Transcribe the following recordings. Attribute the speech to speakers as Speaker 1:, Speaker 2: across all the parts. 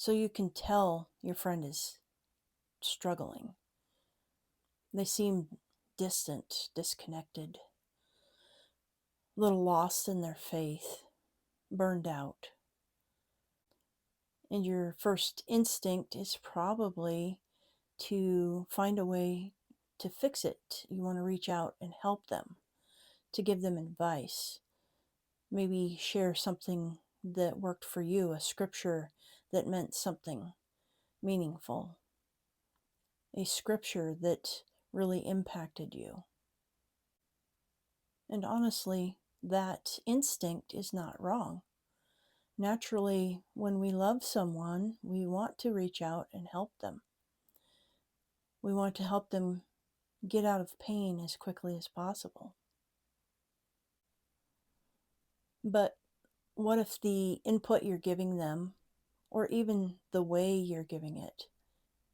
Speaker 1: So you can tell your friend is struggling. They seem distant, disconnected, a little lost in their faith, burned out. And your first instinct is probably to find a way to fix it. You want to reach out and help them, to give them advice. Maybe share something that worked for you, a scripture that meant something meaningful, a scripture that really impacted you. And honestly, that instinct is not wrong. Naturally, when we love someone, we want to reach out and help them. We want to help them get out of pain as quickly as possible. But what if the input you're giving them, or even the way you're giving it,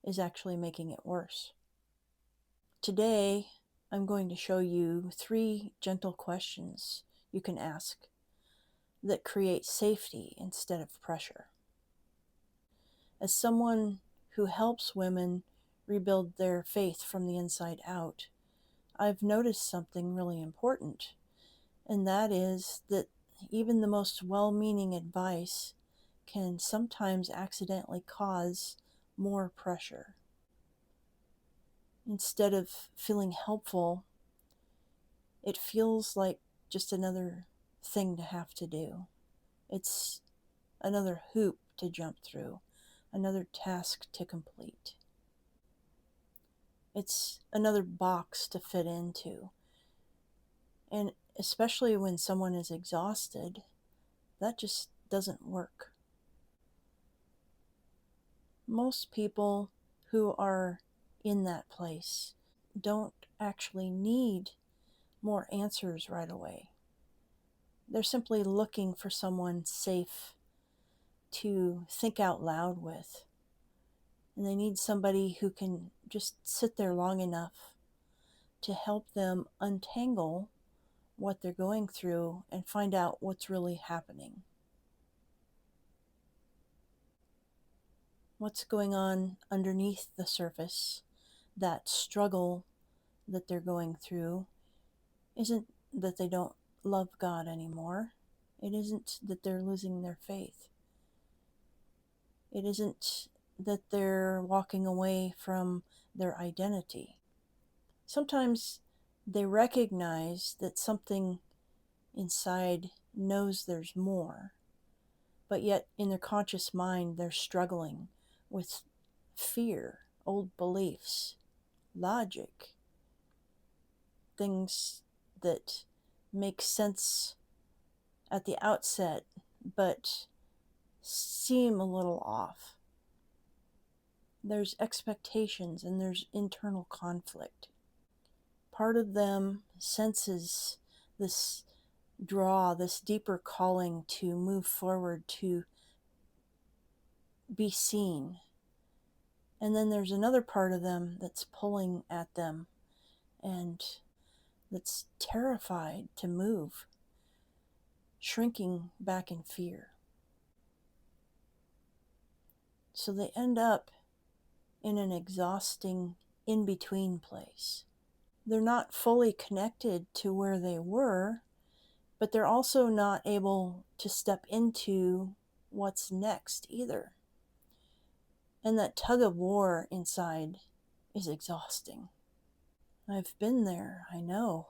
Speaker 1: is actually making it worse? Today, I'm going to show you 3 gentle questions you can ask that create safety instead of pressure. As someone who helps women rebuild their faith from the inside out, I've noticed something really important, and that is that even the most well-meaning advice can sometimes accidentally cause more pressure. Instead of feeling helpful, it feels like just another thing to have to do. It's another hoop to jump through, another task to complete. It's another box to fit into. And especially when someone is exhausted, that just doesn't work. Most people who are in that place don't actually need more answers right away. They're simply looking for someone safe to think out loud with. And they need somebody who can just sit there long enough to help them untangle what they're going through and find out what's really happening. What's going on underneath the surface, that struggle that they're going through, isn't that they don't love God anymore. It isn't that they're losing their faith. It isn't that they're walking away from their identity. Sometimes they recognize that something inside knows there's more, but yet in their conscious mind they're struggling with fear, old beliefs, logic, things that make sense at the outset but seem a little off. There's expectations and there's internal conflict. Part of them senses this draw, this deeper calling to move forward, to be seen. And then there's another part of them that's pulling at them and that's terrified to move, shrinking back in fear. So they end up in an exhausting in-between place. They're not fully connected to where they were, but they're also not able to step into what's next either. And that tug of war inside is exhausting. I've been there, I know.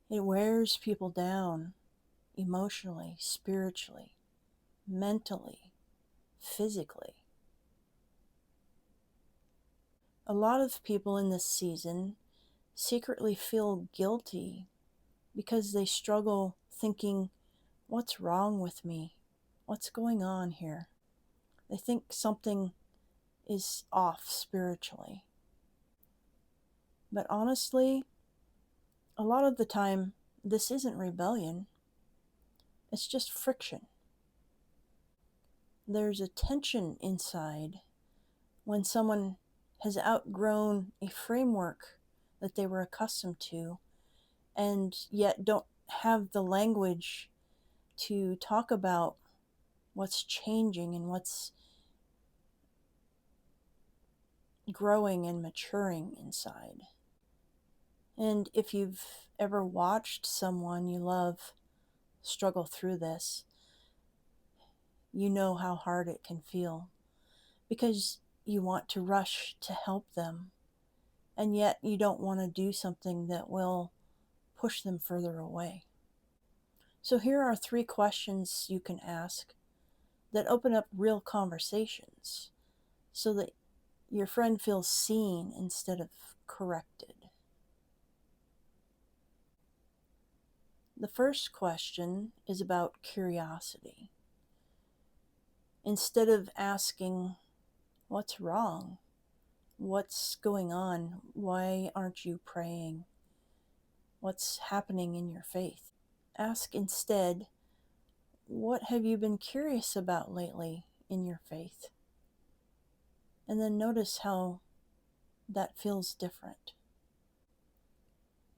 Speaker 1: It wears people down emotionally, spiritually, mentally, physically. A lot of people in this season secretly feel guilty because they struggle thinking, what's wrong with me? What's going on here? They think something is off spiritually. But honestly, a lot of the time, this isn't rebellion. It's just friction. There's a tension inside when someone has outgrown a framework that they were accustomed to and yet don't have the language to talk about what's changing and what's growing and maturing inside. And if you've ever watched someone you love struggle through this, you know how hard it can feel because you want to rush to help them, and yet you don't want to do something that will push them further away. So here are 3 questions you can ask that open up real conversations so that your friend feels seen instead of corrected. The first question is about curiosity. Instead of asking, "What's wrong? What's going on? Why aren't you praying? What's happening in your faith?" Ask instead, "What have you been curious about lately in your faith?" And then notice how that feels different.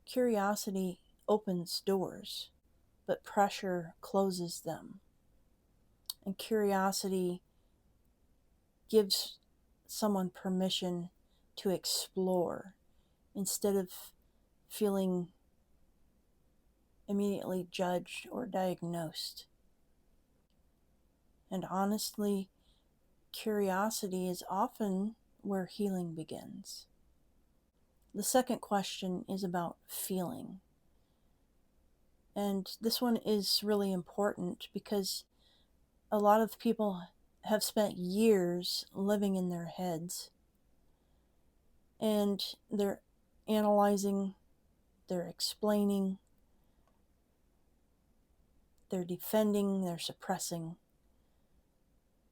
Speaker 1: Curiosity opens doors, but pressure closes them. And curiosity gives someone permission to explore instead of feeling immediately judged or diagnosed. And honestly, curiosity is often where healing begins. The second question is about feeling. And this one is really important because a lot of people have spent years living in their heads, and they're analyzing, they're explaining, they're defending, they're suppressing.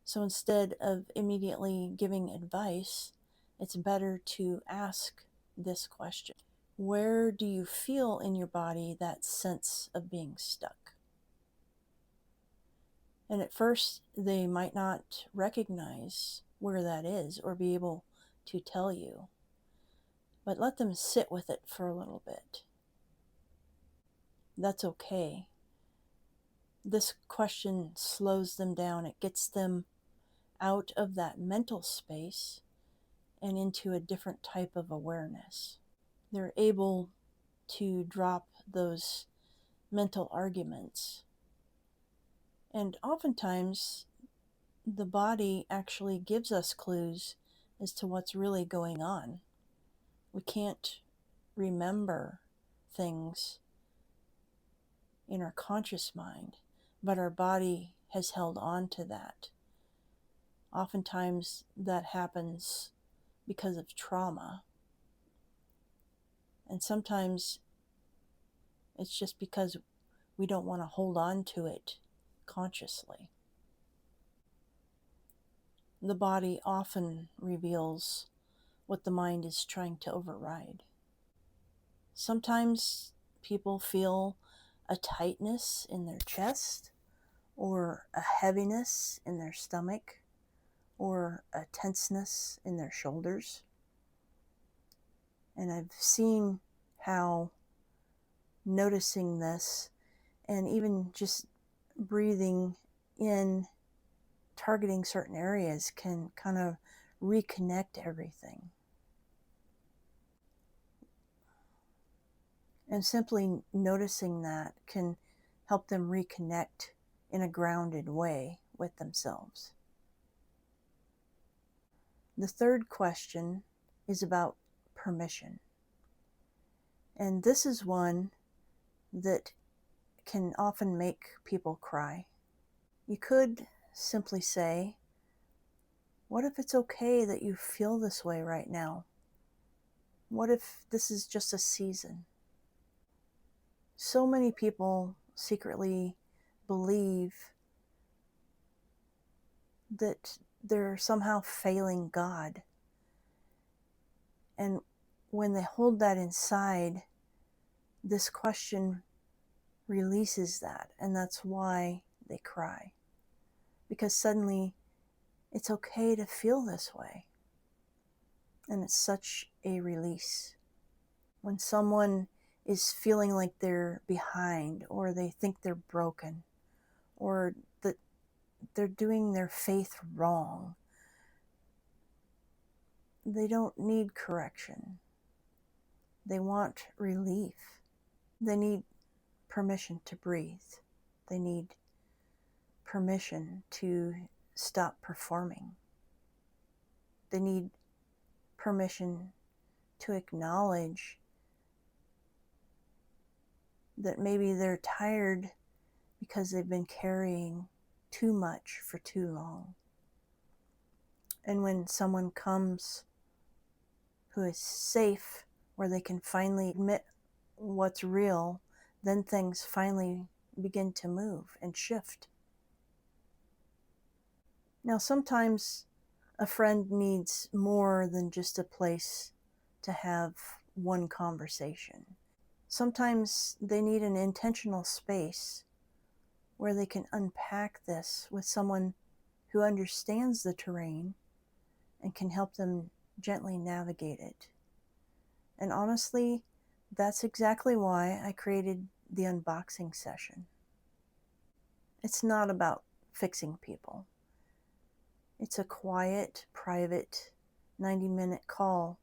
Speaker 1: So instead of immediately giving advice, it's better to ask this question: where do you feel in your body that sense of being stuck? And at first, they might not recognize where that is or be able to tell you, but let them sit with it for a little bit. That's okay. This question slows them down. It gets them out of that mental space and into a different type of awareness. They're able to drop those mental arguments. And oftentimes, the body actually gives us clues as to what's really going on. We can't remember things in our conscious mind, but our body has held on to that. Oftentimes, that happens because of trauma. And sometimes it's just because we don't want to hold on to it consciously. The body often reveals what the mind is trying to override. Sometimes people feel a tightness in their chest, or a heaviness in their stomach, or a tenseness in their shoulders. And I've seen how noticing this and even just breathing in, targeting certain areas, can kind of reconnect everything. And simply noticing that can help them reconnect in a grounded way with themselves. The third question is about permission. And this is one that can often make people cry. You could simply say, "What if it's okay that you feel this way right now? What if this is just a season?" So many people secretly believe that they're somehow failing God. And when they hold that inside, this question releases that, and that's why they cry. Because suddenly it's okay to feel this way. And it's such a release. When someone is feeling like they're behind, or they think they're broken, or that they're doing their faith wrong, They don't need correction. They want relief. They need permission to breathe. They need permission to stop performing. They need permission to acknowledge that maybe they're tired because they've been carrying too much for too long. And when someone comes who is safe, where they can finally admit what's real, then things finally begin to move and shift. Now, sometimes a friend needs more than just a place to have one conversation. Sometimes they need an intentional space where they can unpack this with someone who understands the terrain and can help them gently navigate it. And honestly, that's exactly why I created the unboxing session. It's not about fixing people. It's a quiet, private, 90-minute call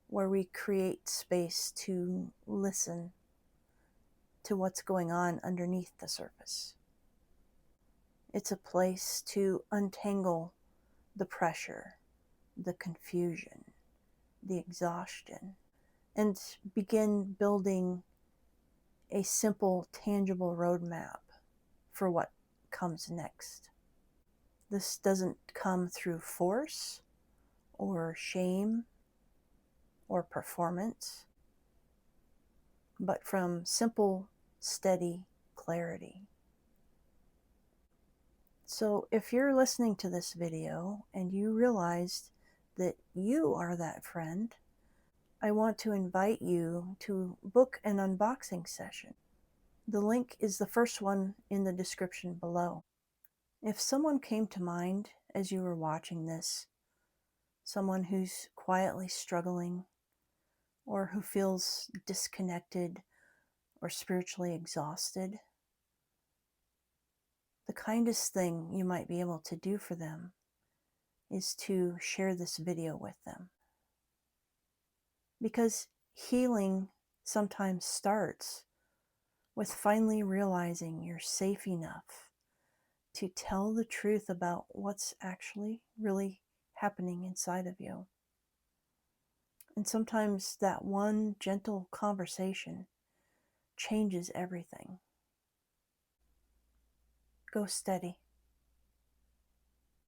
Speaker 1: where we create space to listen to what's going on underneath the surface. It's a place to untangle the pressure, the confusion, the exhaustion, and begin building a simple, tangible roadmap for what comes next. This doesn't come through force or shame or performance, but from simple, steady clarity. So if you're listening to this video and you realized that you are that friend, I want to invite you to book an unboxing session. The link is the first one in the description below. If someone came to mind as you were watching this, someone who's quietly struggling or who feels disconnected or spiritually exhausted, the kindest thing you might be able to do for them is to share this video with them. Because healing sometimes starts with finally realizing you're safe enough to tell the truth about what's actually really happening inside of you. And sometimes that one gentle conversation changes everything. Go steady.